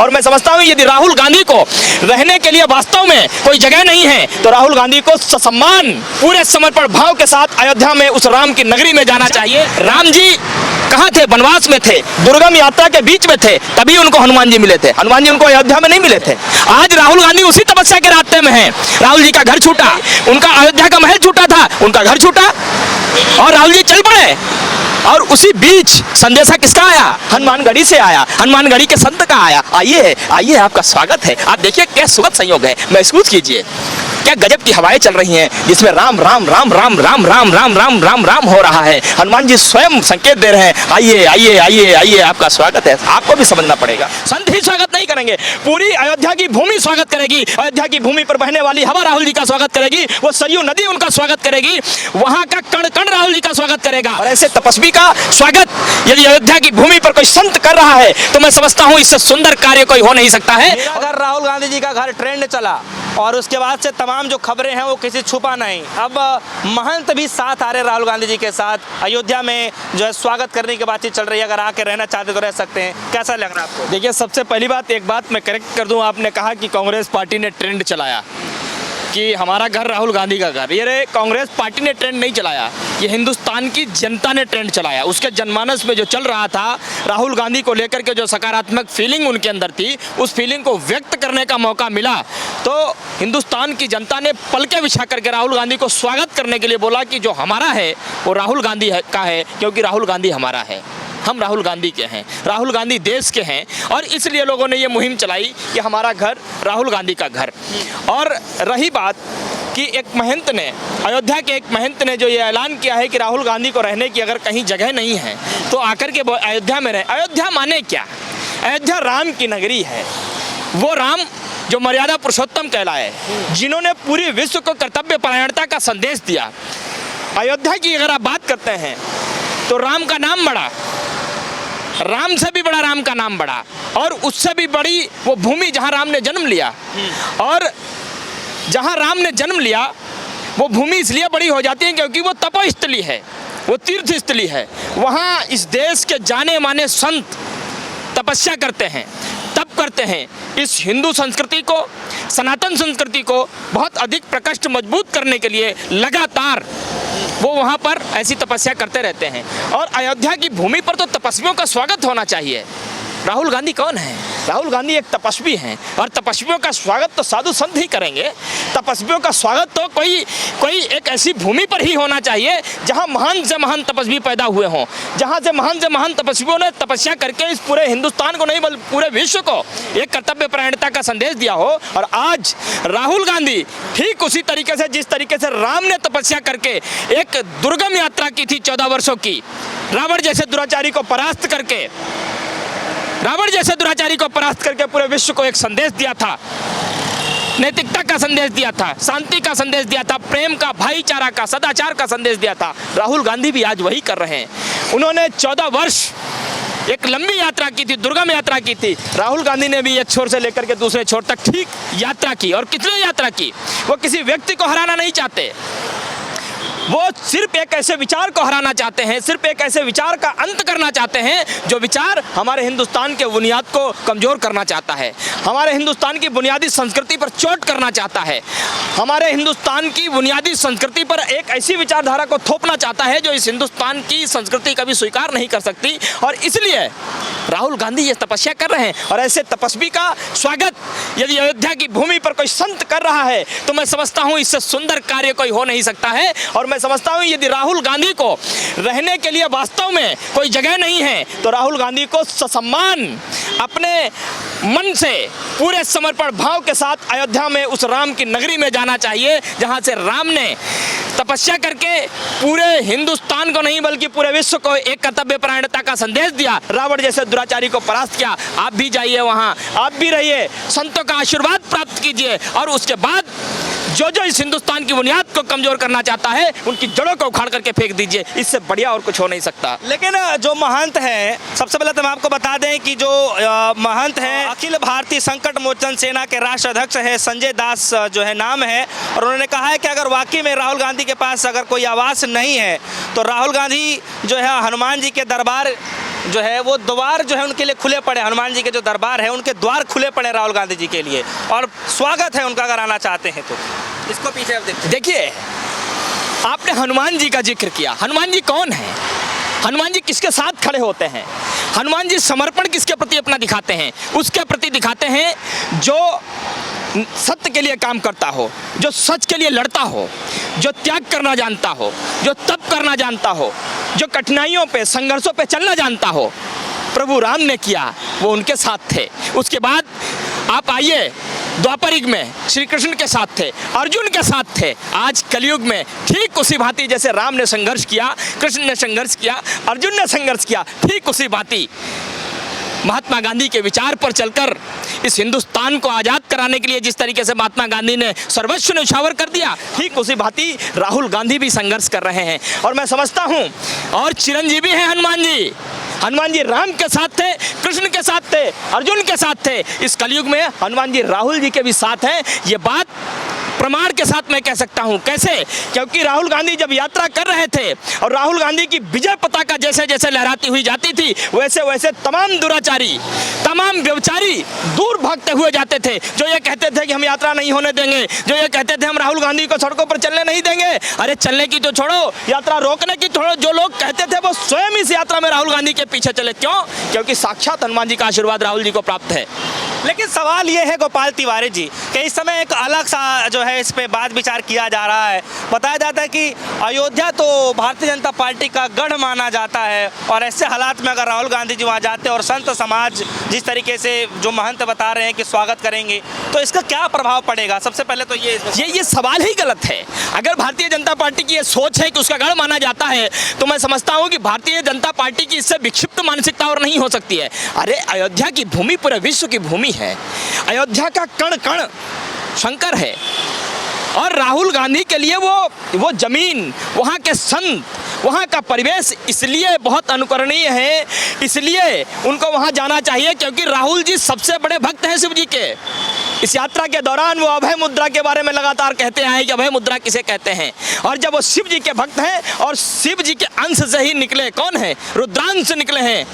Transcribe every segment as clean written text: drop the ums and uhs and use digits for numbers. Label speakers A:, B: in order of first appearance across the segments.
A: और मैं समझता हूँ यदि राहुल गांधी को रहने के लिए वास्तव में कोई जगह नहीं है तो राहुल गांधी को ससम्मान पूरे समर्पण भाव के साथ अयोध्या में उस राम की नगरी में जाना चाहिए। राम जी कहाँ थे? वनवास में थे, दुर्गम यात्रा के बीच में थे, तभी उनको हनुमान जी मिले थे। हनुमान जी उनको अयोध्या में नहीं मिले थे। आज राहुल गांधी उसी तपस्या के रास्ते में हैं। राहुल जी का घर छूटा, उनका अयोध्या का महल छूटा था, उनका घर छूटा और राहुल जी चल पड़े। और उसी बीच संदेशा किसका आया? हनुमानगढ़ी से आया, हनुमानगढ़ी के संत का आया। आइए आइए, आपका स्वागत है। आप देखिए क्या सुखद संयोग है, महसूस कीजिए क्या गजब की हवाएं चल रही हैं जिसमें राम राम राम राम राम राम राम राम राम राम हो रहा है। हनुमान जी स्वयं संकेत दे रहे हैं, आइए आइए आइए आइए, आपका स्वागत है। आपको भी समझना पड़ेगा, संत ही स्वागत नहीं करेंगे, पूरी अयोध्या की भूमि स्वागत करेगी। अयोध्या की भूमि पर बहने वाली हवा राहुल जी का स्वागत करेगी, वो सरयू नदी उनका स्वागत करेगी, वहां का कण कण राहुल जी का स्वागत करेगा। और ऐसे तपस्वी का स्वागत यदि अयोध्या की भूमि पर कोई संत कर रहा है तो मैं समझता हूं इससे सुंदर कार्य कोई हो नहीं सकता है।
B: अगर राहुल गांधी जी का घर ट्रेंड चला और उसके बाद से तमाम जो खबरें हैं वो किसी छुपा नहीं, अब महंत भी साथ आ रहे राहुल गांधी जी के साथ, अयोध्या में जो है स्वागत करने की बातचीत चल रही है। अगर आके रहना चाहते तो रह सकते हैं, कैसा लग रहा है आपको?
A: देखिए, सबसे पहली बात, एक बात मैं करेक्ट कर दूं, आपने कहा कि कांग्रेस पार्टी ने ट्रेंड चलाया कि हमारा घर राहुल गांधी का घर। ये कांग्रेस पार्टी ने ट्रेंड नहीं चलाया, ये हिंदुस्तान की जनता ने ट्रेंड चलाया। उसके जनमानस में जो चल रहा था, राहुल गांधी को लेकर के जो सकारात्मक फीलिंग उनके अंदर थी, उस फीलिंग को व्यक्त करने का मौका मिला तो हिंदुस्तान की जनता ने पलके बिछा करके राहुल गांधी को स्वागत करने के लिए बोला कि जो हमारा है वो राहुल गांधी का है, क्योंकि राहुल गांधी हमारा है, हम राहुल गांधी के हैं, राहुल गांधी देश के हैं। और इसलिए लोगों ने ये मुहिम चलाई कि हमारा घर राहुल गांधी का घर। और रही बात कि एक महंत ने, अयोध्या के एक महंत ने जो ये ऐलान किया है कि राहुल गांधी को रहने की अगर कहीं जगह नहीं है तो आकर के वो अयोध्या में रहे। अयोध्या माने क्या? अयोध्या राम की नगरी है, वो राम जो मर्यादा पुरुषोत्तम कहलाए, जिन्होंने पूरी विश्व को कर्तव्य परायणता का संदेश दिया। अयोध्या की अगर आप बात करते हैं तो राम का नाम बड़ा, राम से भी बड़ा राम का नाम बड़ा, और उससे भी बड़ी वो भूमि जहाँ राम ने जन्म लिया। और जहाँ राम ने जन्म लिया वो भूमि इसलिए बड़ी हो जाती है क्योंकि वो तपोस्थली है, वो तीर्थ स्थली है। वहाँ इस देश के जाने माने संत तपस्या करते हैं, तप करते हैं। इस हिंदू संस्कृति को, सनातन संस्कृति को बहुत अधिक प्रकष्ट मजबूत करने के लिए लगातार वो वहाँ पर ऐसी तपस्या करते रहते हैं। और अयोध्या की भूमि पर तो तपस्वियों का स्वागत होना चाहिए। राहुल गांधी कौन है? राहुल गांधी एक तपस्वी हैं, और तपस्वियों का स्वागत तो साधु संत ही करेंगे। तपस्वियों का स्वागत तो कोई एक ऐसी भूमि पर ही होना चाहिए जहां महान से महान तपस्वी पैदा हुए हों, जहां से महान तपस्वियों ने तपस्या करके इस पूरे हिंदुस्तान को नहीं बल्कि पूरे विश्व को एक कर्तव्य परायणता का संदेश दिया हो। और आज राहुल गांधी ठीक उसी तरीके से, जिस तरीके से राम ने तपस्या करके एक दुर्गम यात्रा की थी 14 वर्षों की, रावण जैसे दुराचारी को परास्त करके पूरे विश्व को एक संदेश दिया था, नैतिकता का संदेश दिया था, शांति का संदेश दिया था, प्रेम का, भाईचारा का, सदाचार का संदेश दिया था। राहुल गांधी भी आज वही कर रहे हैं। उन्होंने 14 वर्ष एक लंबी यात्रा की थी, दुर्गम यात्रा की थी। राहुल गांधी ने भी एक छोर से लेकर के दूसरे छोर तक ठीक यात्रा की। और कितनी यात्रा की? वो किसी व्यक्ति को हराना नहीं चाहते, वो सिर्फ एक ऐसे विचार को हराना चाहते हैं, सिर्फ एक ऐसे विचार का अंत करना चाहते हैं जो विचार हमारे हिंदुस्तान के बुनियाद को कमज़ोर करना चाहता है, हमारे हिंदुस्तान की बुनियादी संस्कृति पर चोट करना चाहता है, हमारे हिंदुस्तान की बुनियादी संस्कृति पर एक ऐसी विचारधारा को थोपना चाहता है जो इस हिंदुस्तान की संस्कृति कभी स्वीकार नहीं कर सकती। और इसलिए राहुल गांधी ये तपस्या कर रहे हैं। और ऐसे तपस्वी का स्वागत यदि अयोध्या की भूमि पर कोई संत कर रहा है तो मैं समझता हूँ इससे सुंदर कार्य कोई हो नहीं सकता है। और मैं समझता हूँ यदि राहुल गांधी को रहने के लिए वास्तव में कोई जगह नहीं है तो राहुल गांधी को ससम्मान अपने मन से पूरे समर्पण भाव के साथ अयोध्या में उस राम की नगरी में जाना चाहिए, जहाँ से राम ने तपस्या करके पूरे हिंदुस्तान को नहीं बल्कि पूरे विश्व को एक कर्तव्य परायणता का संदेश दिया, रावण जैसे दुराचारी को परास्त किया। आप भी जाइए वहाँ, आप भी रहिए, संतों का आशीर्वाद प्राप्त कीजिए, और उसके बाद जो इस हिंदुस्तान की बुनियाद को कमजोर करना चाहता है उनकी जड़ों को उखाड़ करके फेंक दीजिए। इससे बढ़िया और कुछ हो नहीं सकता।
B: लेकिन जो महंत हैं, सबसे पहले तो हम आपको बता दें कि जो महंत हैं अखिल भारतीय संकट मोचन सेना के राष्ट्र अध्यक्ष है संजय दास जो है नाम है, और उन्होंने कहा है कि अगर वाकई में राहुल गांधी के पास अगर कोई आवास नहीं है तो राहुल गांधी जो है हनुमान जी के दरबार जो है वो द्वार जो है उनके लिए खुले पड़े, हनुमान जी के जो दरबार है उनके द्वार खुले पड़े राहुल गांधी जी के लिए, और स्वागत है उनका अगर आना चाहते हैं तो। इसको पीछे अब
A: देखिए, आपने हनुमान जी का जिक्र किया। हनुमान जी कौन है? हनुमान जी किसके साथ खड़े होते हैं? हनुमान जी समर्पण किसके प्रति अपना दिखाते हैं? उसके प्रति दिखाते हैं जो सत्य के लिए काम करता हो, जो सच के लिए लड़ता हो, जो त्याग करना जानता हो, जो तप करना जानता हो, जो कठिनाइयों पे, संघर्षों पे चलना जानता हो। प्रभु राम ने किया, वो उनके साथ थे। उसके बाद आप आइए, द्वापर युग में श्री कृष्ण के साथ थे, अर्जुन के साथ थे। आज कलयुग में ठीक उसी भांति जैसे राम ने संघर्ष किया, कृष्ण ने संघर्ष किया, अर्जुन ने संघर्ष किया, ठीक उसी भांति महात्मा गांधी के विचार पर चलकर इस हिंदुस्तान को आज़ाद कराने के लिए जिस तरीके से महात्मा गांधी ने सर्वस्व न्यौछावर कर दिया, ठीक उसी भांति राहुल गांधी भी संघर्ष कर रहे हैं। और मैं समझता हूं, और चिरंजीवी हैं हनुमान जी। हनुमान जी राम के साथ थे, कृष्ण के साथ थे, अर्जुन के साथ थे। इस कलयुग में हनुमान जी राहुल जी के भी साथ हैं। ये बात प्रमाण के साथ मैं कह सकता हूं। कैसे? क्योंकि राहुल गांधी जब यात्रा कर रहे थे और राहुल गांधी की विजय पताका जैसे जैसे लहराती हुई जाती थी, वैसे वैसे तमाम दुराचारी, तमाम व्यभिचारी दूर भागते हुए जाते थे। जो ये कहते थे कि हम यात्रा नहीं होने देंगे, जो ये कहते थे हम राहुल गांधी को सड़कों पर चलने नहीं देंगे। अरे चलने की तो छोड़ो, यात्रा रोकने की छोड़ो, जो लोग कहते थे वो स्वयं इस यात्रा में राहुल गांधी के पीछे चले। क्यों? क्योंकि साक्षात हनुमान जी का आशीर्वाद राहुल जी को प्राप्त है।
B: लेकिन सवाल ये है गोपाल तिवारी जी कि इस समय एक अलग सा जो है इस पे बात विचार किया जा रहा है। बताया जाता है कि अयोध्या तो भारतीय जनता पार्टी का गढ़ माना जाता है, और ऐसे हालात में अगर राहुल गांधी जी वहाँ जाते और संत समाज जिस तरीके से जो महंत बता रहे हैं कि स्वागत करेंगे, तो इसका क्या प्रभाव पड़ेगा? सबसे पहले तो
A: ये सवाल ही गलत है। अगर भारतीय जनता पार्टी की ये सोच है कि उसका गढ़ माना जाता है, तो मैं समझता हूँ कि भारतीय जनता पार्टी की इससे विक्षिप्त मानसिकता और नहीं हो सकती है। अरे अयोध्या की भूमि पूरे विश्व की भूमि है। अयोध्या का कण कण शंकर है, और राहुल गांधी के लिए वो जमीन, वहाँ के संत, वहाँ का परिवेश इसलिए बहुत अनुकरणीय है, इसलिए उनको वहाँ जाना चाहिए क्योंकि राहुल जी सबसे बड़े भक्त हैं शिव जी के। इस यात्रा के दौरान वो अभय मुद्रा के बारे में लगातार कहते आए कि अभय मुद्रा किसे कहते हैं, और जब वो शिव जी के भक्त हैं और शिव जी के अंश से ही निकले, कौन है? रुद्रांश निकले हैं।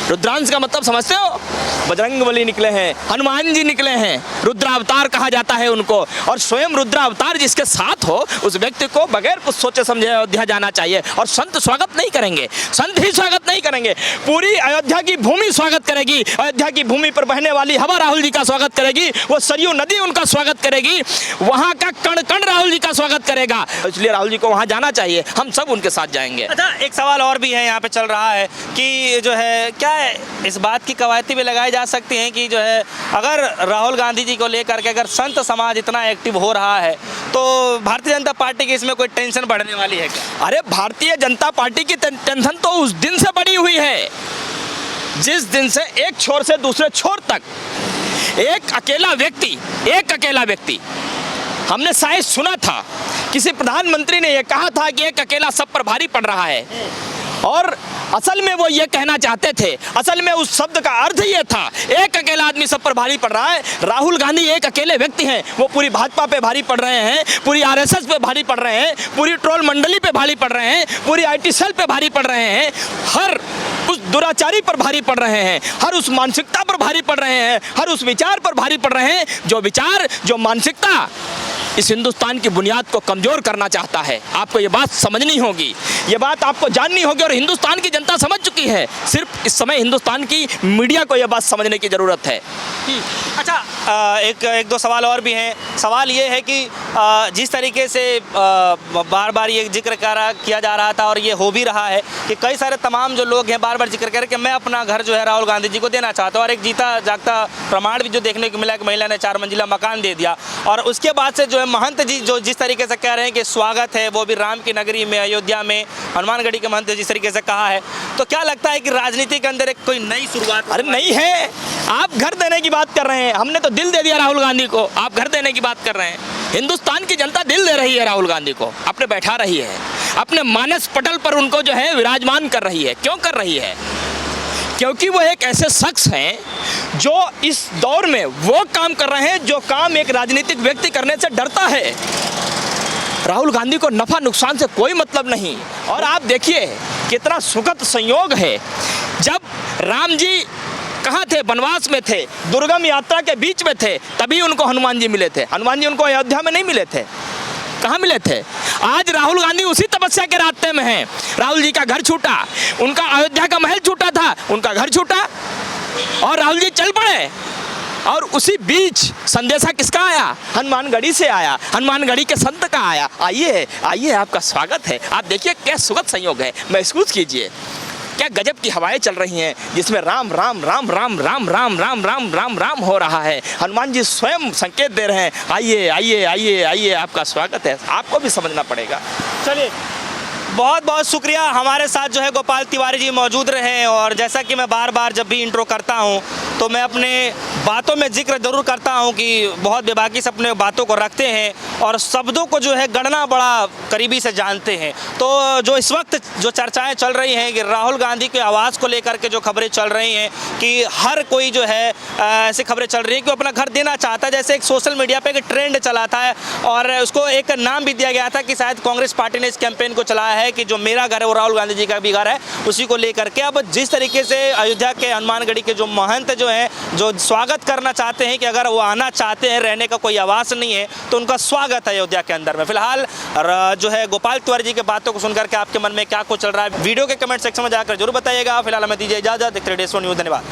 A: रुद्रांश का मतलब समझते हो? बजरंगबली निकले हैं, हनुमान जी निकले हैं, रुद्रावतार कहा जाता है उनको। और स्वयं रुद्रावतार जिसके साथ हो, उस व्यक्ति को बगैर कुछ सोचे समझे अयोध्या जाना चाहिए। और संत स्वागत नहीं करेंगे, संत ही स्वागत नहीं करेंगे, पूरी अयोध्या की भूमि स्वागत करेगी। अयोध्या की भूमि पर बहने वाली हवा राहुल जी का स्वागत करेगी, वो सरयू नदी उनका स्वागत करेगी, वहाँ का कण कण राहुल जी का स्वागत करेगा। इसलिए राहुल जी को वहाँ जाना चाहिए, हम सब उनके साथ जाएंगे।
B: अच्छा, एक सवाल और भी है यहाँ पे चल रहा है कि जो है क्या इस बात की कवायती भी लगाई जा सकती हैं कि जो है अगर राहुल गांधी जी को लेकर के अगर संत समाज इतना एक्टिव हो रहा है, तो भारतीय जनता पार्टी की इसमें कोई टेंशन बढ़ने वाली है क्या?
A: अरे भारतीय जनता पार्टी की टेंशन तो उस दिन से बढ़ी हुई है जिस दिन से एक छोर से दूसरे छोर तक एक अकेला व्यक्ति, हमने शायद सुना था किसी प्रधानमंत्री ने यह कहा था कि एक अकेला सब पर भारी पड़ रहा है, और असल में वो ये कहना चाहते थे, असल में उस शब्द का अर्थ ये था, एक अकेला आदमी सब पर भारी पड़ रहा है। राहुल गांधी एक अकेले व्यक्ति हैं, वो पूरी भाजपा पे भारी पड़ रहे हैं, पूरी आरएसएस पे भारी पड़ रहे हैं, पूरी ट्रोल मंडली पे भारी पड़ रहे हैं, पूरी आईटी सेल पे भारी पड़ रहे हैं, हर उस दुराचारी पर भारी पड़ रहे हैं, हर उस मानसिकता पर भारी पड़ रहे हैं, हर उस विचार पर भारी पड़ रहे हैं जो विचार, जो मानसिकता इस हिंदुस्तान की बुनियाद को कमजोर करना चाहता है। आपको ये बात समझनी होगी, ये बात आपको जाननी होगी, और हिंदुस्तान की जनता समझ चुकी है। सिर्फ इस समय हिंदुस्तान की मीडिया को यह बात समझने की ज़रूरत है।
B: अच्छा, एक दो सवाल और भी हैं। सवाल ये है कि जिस तरीके से बार बार ये जिक्र किया जा रहा था और ये हो भी रहा है कि कई सारे तमाम जो लोग हैं बार बार जिक्र करें कि मैं अपना घर जो है राहुल गांधी जी को देना चाहता हूँ, और एक जीता जागता प्रमाण भी जो देखने को मिला कि महिला ने 4 मंजिला मकान दे दिया। और उसके बाद से जो है महंत जी जो जिस तरीके से कह रहे हैं कि स्वागत है, वो भी राम की नगरी में, अयोध्या में, हनुमानगढ़ी के महंत जिस तरीके से कहा है, तो क्या लगता है कि राजनीति के अंदर एक कोई नई शुरुआत?
A: अरे नहीं है, आप घर देने की बात कर रहे हैं, हमने तो दिल दे दिया राहुल गांधी को, आप घर देने की बात कर रहे हैं। हिंदुस्तान की जनता दिल दे रही है राहुल गांधी को, अपने बैठा रही है, अपने मानस पटल पर उनको जो है विराजमान कर रही है। क्यों कर रही है? क्योंकि वो एक ऐसे शख्स हैं जो इस दौर में वो काम कर रहे हैं जो काम एक राजनीतिक व्यक्ति करने से डरता है। राहुल गांधी को नफा नुकसान से कोई मतलब नहीं। और आप देखिए कितना सुखद संयोग है, जब राम जी कहाँ थे, वनवास में थे, दुर्गम यात्रा के बीच में थे, तभी उनको हनुमान जी मिले थे। हनुमान जी उनको अयोध्या में नहीं मिले थे, कहाँ मिले थे? आज राहुल गांधी उसी तपस्या के रास्ते में हैं। राहुल जी का घर छूटा, उनका अयोध्या का महल छूटा था, उनका घर छूटा और राहुल जी चल पड़े। और उसी बीच संदेशा किसका आया? हनुमानगढ़ी से आया, हनुमानगढ़ी के संत का आया। आइए आइए, आपका स्वागत है। आप देखिए क्या सुखद संयोग है, महसूस कीजिए क्या गजब की हवाएं चल रही हैं, जिसमें राम राम राम राम राम राम राम राम राम राम हो रहा है। हनुमान जी स्वयं संकेत दे रहे हैं, आइए आइए आइए आइए, आपका स्वागत है। आपको भी समझना पड़ेगा।
B: चलिए, बहुत बहुत शुक्रिया। हमारे साथ जो है गोपाल तिवारी जी मौजूद रहे हैं। और जैसा कि मैं बार बार जब भी इंट्रो करता हूं तो मैं अपने बातों में जिक्र ज़रूर करता हूं कि बहुत बेबाकी से अपने बातों को रखते हैं और शब्दों को जो है गणना बड़ा करीबी से जानते हैं। तो जो इस वक्त जो चर्चाएं चल रही हैं कि राहुल गांधी के आवाज़ को लेकर के जो खबरें चल रही हैं कि हर कोई जो है ऐसी खबरें चल रही हैं कि वो अपना घर देना चाहता है। जैसे एक सोशल मीडिया पे एक ट्रेंड चला था और उसको एक नाम भी दिया गया था कि शायद कांग्रेस पार्टी ने इस कैंपेन को चलाया है कि जो मेरा घर है वो राहुल गांधी जी का भी घर है, उसी को लेकर के। अब जिस तरीके से अयोध्या के हनुमानगढ़ी के जो महंत जो हैं, जो स्वागत करना चाहते हैं कि अगर वो आना चाहते हैं, रहने का कोई आवास नहीं है, तो उनका स्वागत है अयोध्या के अंदर में। फिलहाल जो है गोपाल तिवारी जी की बातों को सुनकर के आपके मन में क्या कुछ चल रहा है, वीडियो के कमेंट सेक्शन में जाकर जरूर बताइएगा। फिलहाल हमें दीजिए इजाजत। देखते रहिए DS1 न्यूज़। धन्यवाद।